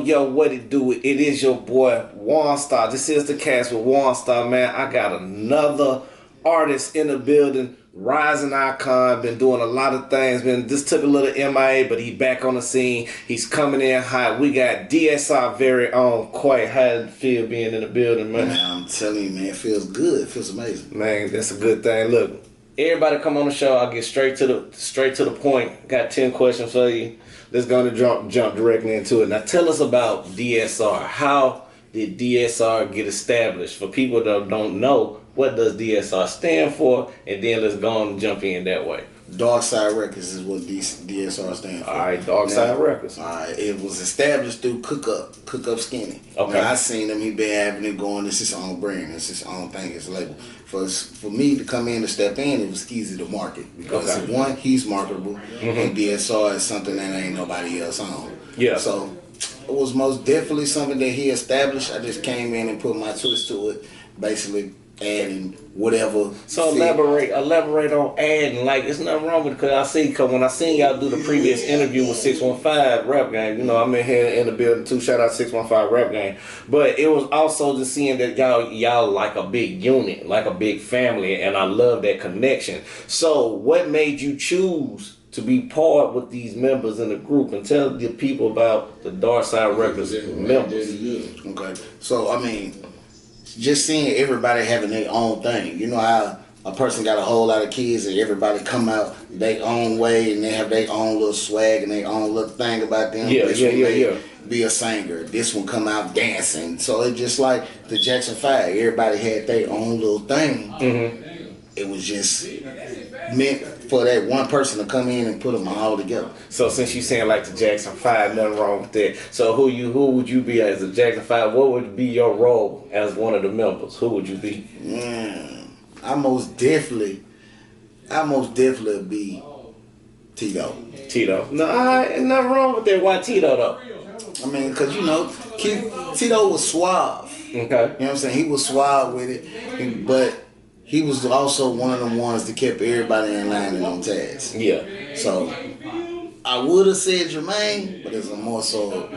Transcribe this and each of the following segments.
Yo, what it do? It is your boy, One Star. This is the cast with One Star, man. I got another artist in the building, rising icon, been doing a lot of things, just took a little MIA, but he back on the scene. He's coming in hot. We got DSR very own Quay. How it feel being in the building, man? Man, I'm telling you, man, it feels good. It feels amazing. Man, that's a good thing. Look, everybody come on the show. I'll get straight to the point. Got 10 questions for you. Let's go and jump directly into it. Now tell us about DSR. How did DSR get established? For people that don't know, what does DSR stand for? And then let's go on and jump in that way. Dark Side Records is what DSR stands for. All right, Dark Side Records. All right, it was established through Cook Up Skinny. Okay. Now, I seen him. He been having it going. It's his own brand. It's his own thing. It's a label. For me to come in and step in, it was easy to market because one, he's marketable, and DSR is something that ain't nobody else on. Yeah. So it was most definitely something that he established. I just came in and put my twist to it, basically adding whatever. So elaborate on adding. Like, it's nothing wrong with it, because when I seen y'all do the previous interview with 615 Rap Game, you know, I'm in here in the building too. Shout out 615 Rap Game. But it was also just seeing that y'all like a big unit, like a big family, and I love that connection. So what made you choose to be part with these members in the group, and tell the people about the Dark Side Records members? Okay. So I mean, just seeing everybody having their own thing. You know how a person got a whole lot of kids and everybody come out their own way and they have their own little swag and their own little thing about them. Yeah. Be a singer. This one come out dancing. So it's just like the Jackson 5. Everybody had their own little thing. It was just meant for that one person to come in and put them all together. So since you saying like the Jackson 5, nothing wrong with that. So who would you be as a Jackson 5? What would be your role as one of the members? Who would you be? I most definitely be Tito. Tito. No, ain't nothing wrong with that. Why Tito though? I mean, because you know, Tito was suave. Okay. You know what I'm saying? He was suave with it, but he was also one of them ones that kept everybody in line and on task. Yeah. So I would have said Jermaine, but it's more so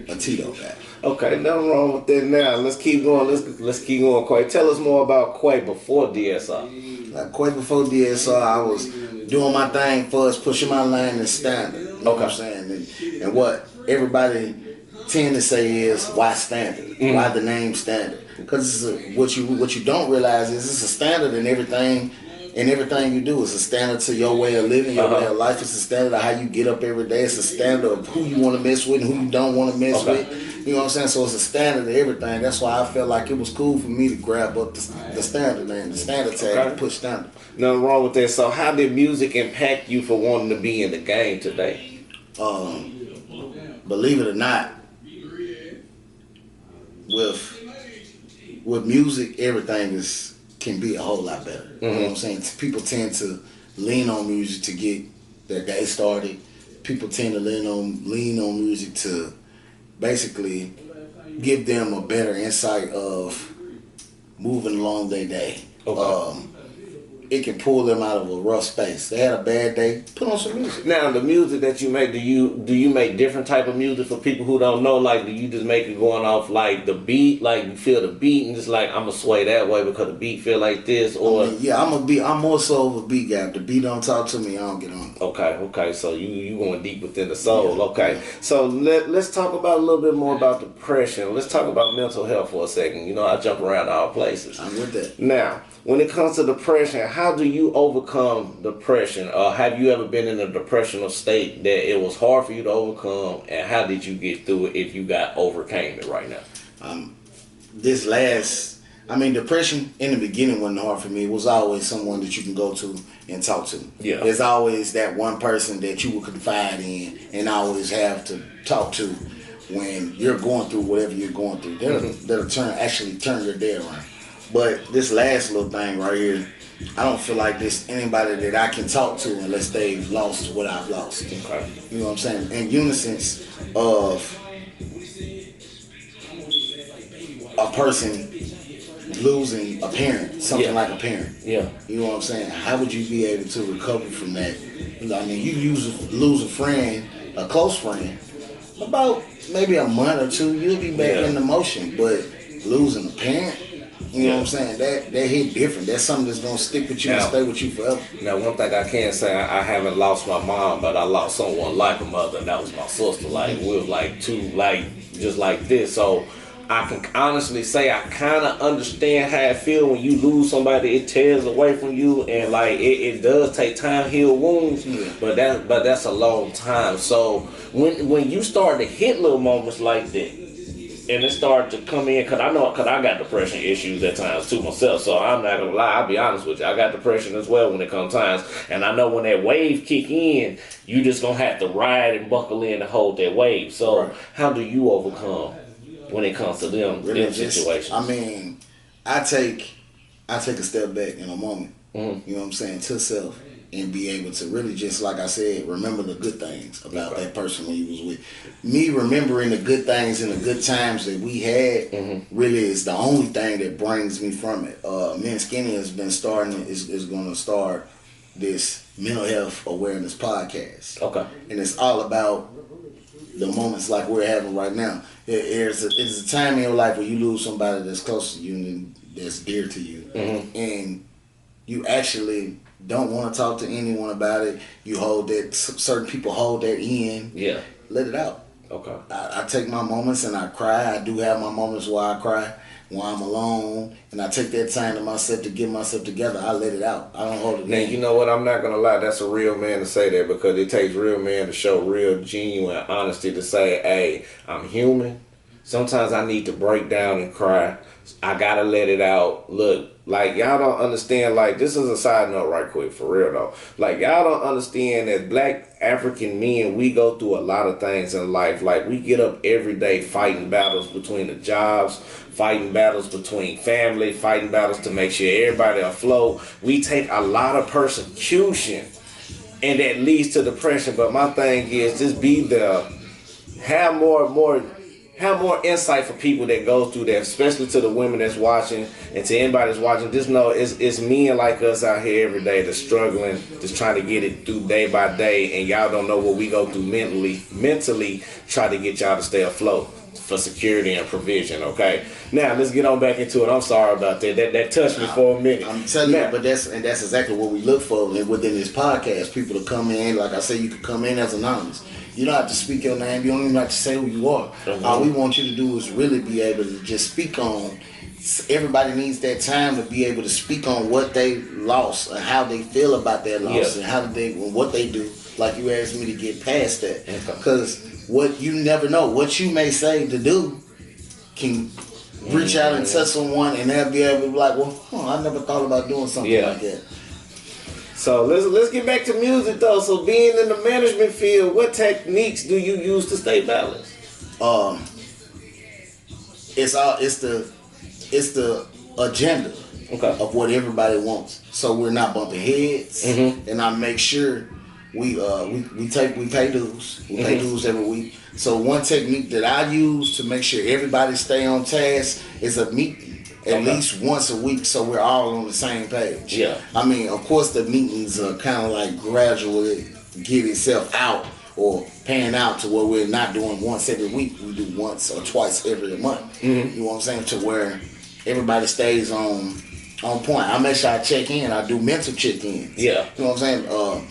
a Tito guy. Okay, nothing wrong with that. Now let's keep going. Let's keep going. Quay, tell us more about Quay before DSR. Like Quay before DSR, I was doing my thing first, pushing my line and standard. You know what I'm saying? And what everybody tend to say is, why standard? Why the name standard? Because what you don't realize is it's a standard in everything. And everything you do is a standard to your way of living, your way of life. It's a standard of how you get up every day. It's a standard of who you want to mess with and who you don't want to mess with. You know what I'm saying? So it's a standard of everything. That's why I felt like it was cool for me to grab up the standard name, the standard tag, and push standard. Nothing wrong with that. So how did music impact you for wanting to be in the game today? Believe it or not, with music, everything can be a whole lot better. You know what I'm saying? People tend to lean on music to get their day started. People tend to lean on music to basically give them a better insight of moving along their day. It can pull them out of a rough space. They had a bad day, put on some music. Now, the music that you make, do you make different type of music for people who don't know? Like, do you just make it going off like the beat, like you feel the beat and just like, I'm gonna sway that way because the beat feel like this, or? I mean, I'm more so of a beat guy. If the beat don't talk to me, I don't get on it. Okay. So you going deep within the soul. Okay. So let's talk about a little bit more about depression. Let's talk about mental health for a second. You know, I jump around all places. I'm with that. Now, when it comes to depression, how do you overcome depression? Have you ever been in a depressional state that it was hard for you to overcome, and how did you get through it if you overcame it right now? This last I mean, depression in the beginning wasn't hard for me. It was always someone that you can go to and talk to. Yeah. There's always that one person that you will confide in and always have to talk to when you're going through whatever you're going through. That'll actually turn your day around. But this last little thing right here, I don't feel like there's anybody that I can talk to unless they've lost what I've lost. Okay. You know what I'm saying? In unison of a person losing a parent, something like a parent. Yeah. You know what I'm saying? How would you be able to recover from that? I mean, you lose a friend, a close friend, about maybe a month or two, you'll be back in the motion. But losing a parent, you know what I'm saying? That hit different. That's something that's gonna stick with you and stay with you forever. Now, one thing I can say, I haven't lost my mom, but I lost someone like a mother, and that was my sister. Like, we was like two, like, just like this. So I can honestly say I kind of understand how it feels when you lose somebody. It tears away from you, and like it does take time to heal wounds. But that's a long time. So when you start to hit little moments like that, and it started to come in, cause I got depression issues at times too myself. So I'm not gonna lie, I'll be honest with you. I got depression as well when it comes times, and I know when that wave kick in, you just gonna have to ride and buckle in to hold that wave. So how do you overcome when it comes to them situations? I mean, I take a step back in a moment. You know what I'm saying, to self, and be able to really just, like I said, remember the good things about that person when you was with. Me remembering the good things and the good times that we had really is the only thing that brings me from it. Me and Skinny is going to start this mental health awareness podcast. Okay. And it's all about the moments like we're having right now. It's a time in your life where you lose somebody that's close to you and that's dear to you. And you actually don't want to talk to anyone about it. You hold that, certain people hold that in. Yeah. Let it out. Okay. I take my moments and I cry. I do have my moments where I cry, when I'm alone, and I take that time to myself to get myself together. I let it out. I don't hold it in. Now, you know what? I'm not going to lie. That's a real man to say that, because it takes real men to show real, genuine honesty to say, hey, I'm human. Sometimes I need to break down and cry. I got to let it out. Look, like, y'all don't understand. Like, this is a side note right quick, for real, though. Like, y'all don't understand that black African men, we go through a lot of things in life. Like, we get up every day fighting battles between the jobs, fighting battles between family, fighting battles to make sure everybody afloat. We take a lot of persecution, and that leads to depression. But my thing is, just be there. Have more insight for people that go through that, especially to the women that's watching and to anybody that's watching. Just know it's men like us out here every day that's struggling, just trying to get it through day by day, and y'all don't know what we go through mentally try to get y'all to stay afloat for security and provision. Okay, now let's get on back into it. I'm sorry about that. That touched me for a minute. I'm telling you, but that's exactly what we look for within this podcast. People to come in, like I say, you can come in as anonymous. You don't have to speak your name. You don't even have to say who you are. All we want you to do is really be able to just speak on. Everybody needs that time to be able to speak on what they lost and how they feel about their loss and what they do. Like you asked me to get past that, because what you never know, what you may say to do can reach out and touch someone, and they'll be able to be like, well, I never thought about doing something like that. So let's get back to music though. So being in the management field, what techniques do you use to stay balanced? It's the agenda of what everybody wants. So we're not bumping heads, and I make sure we pay dues. We pay dues every week. So one technique that I use to make sure everybody stay on task is a meeting. At least once a week, so we're all on the same page. Yeah. I mean, of course, the meetings are kind of like gradually get itself out or pan out to where we're not doing once every week. We do once or twice every month. You know what I'm saying? To where everybody stays on point. I make sure I check in. I do mental check-ins. Yeah. You know what I'm saying?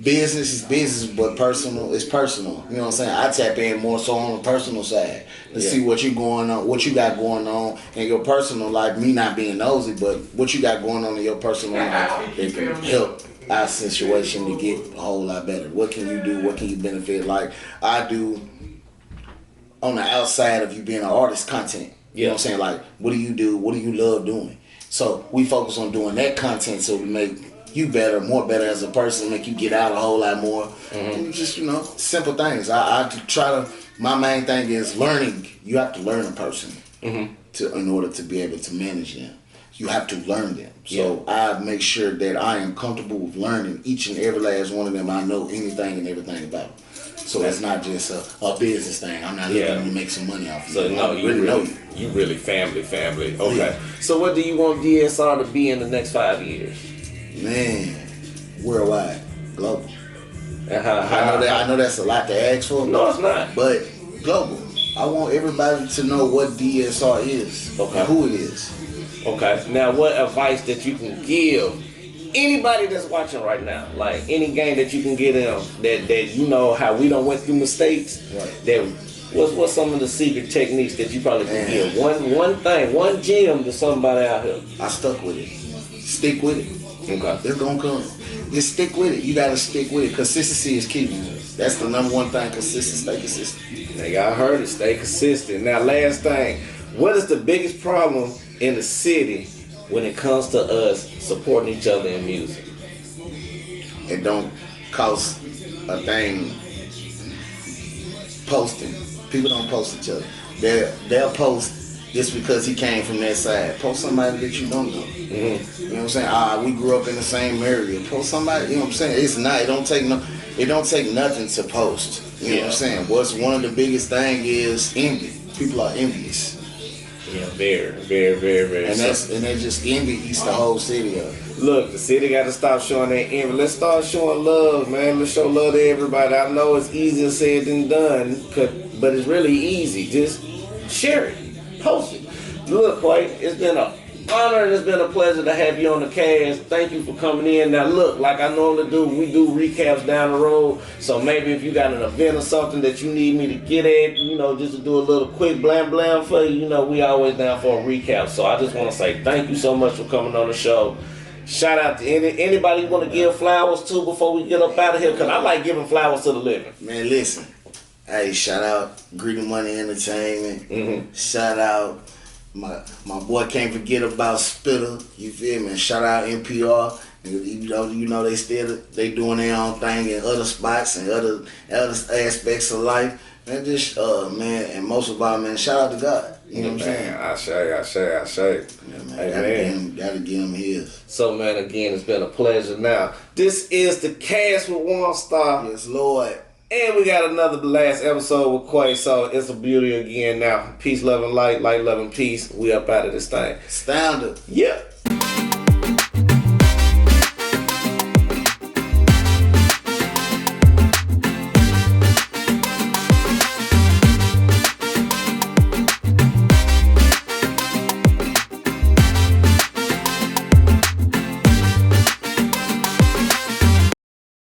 Business is business, but personal is personal. You know what I'm saying? I tap in more so on the personal side to see what you got going on in your personal life. Me not being nosy, but what you got going on in your personal life that can help our situation to get a whole lot better. What can you do? What can you benefit? Like I do on the outside of you being an artist, content. You know what I'm saying? Like, what do you do? What do you love doing? So we focus on doing that content so we make you better, more better as a person, make you get out a whole lot more. And just, you know, simple things. I try to, my main thing is learning. You have to learn a person in order to be able to manage them. You have to learn them. So I make sure that I am comfortable with learning each and every last one of them. I know anything and everything about them. So it's not just a business thing. I'm not looking to make some money off of you. So no, you really family. Okay. Yeah. So what do you want DSR to be in the next 5 years? Man, worldwide, global. I know that's a lot to ask for. No, it's not. But global. I want everybody to know what DSR is and who it is. Okay. Now, what advice that you can give anybody that's watching right now, like any game that you can get in, that you know how we don't went through mistakes. Right. That what's some of the secret techniques that you probably can give? One thing, one gem to somebody out here. I stuck with it. Stick with it. Okay. It's gonna come. Just stick with it. You gotta stick with it. Consistency is key. That's the number one thing. Stay consistent. Hey, I heard it. Stay consistent. Now, last thing, what is the biggest problem in the city when it comes to us supporting each other in music? It don't cost a thing posting. People don't post each other. They'll post just because he came from that side. Post somebody that you don't know. You know what I'm saying? We grew up in the same area. Post somebody, you know what I'm saying? It's not, it don't take nothing to post. You know what I'm saying? What's one of the biggest thing is envy. People are envious. Yeah, very. And that just envy eats the whole city up. Look, the city got to stop showing that envy. Let's start showing love, man. Let's show love to everybody. I know it's easier said than done, but it's really easy. Just share it. Post it. Look, Quay, it's been an honor and it's been a pleasure to have you on the cast. Thank you for coming in. Now, look, like I normally do, we do recaps down the road. So maybe if you got an event or something that you need me to get at, you know, just to do a little quick blam for you, you know, we always down for a recap. So I just want to say thank you so much for coming on the show. Shout out to anybody you want to give flowers to before we get up out of here, because I like giving flowers to the living. Man, listen. Hey, shout out Greedy Money Entertainment. Shout out my boy, can't forget about Spitter. You feel me? Shout out NPR. You know they doing their own thing in other spots and other aspects of life. Man, just man, and most of all, man, shout out to God. You know what I'm saying? I say. Yeah, man, gotta give him his. So, man, again, it's been a pleasure. Now, this is the Cast with One Star. Yes, Lord. And we got another last episode with Quay, so it's a beauty again now. Peace, love, and light, love, and peace. We up out of this thing. Standard. Yep.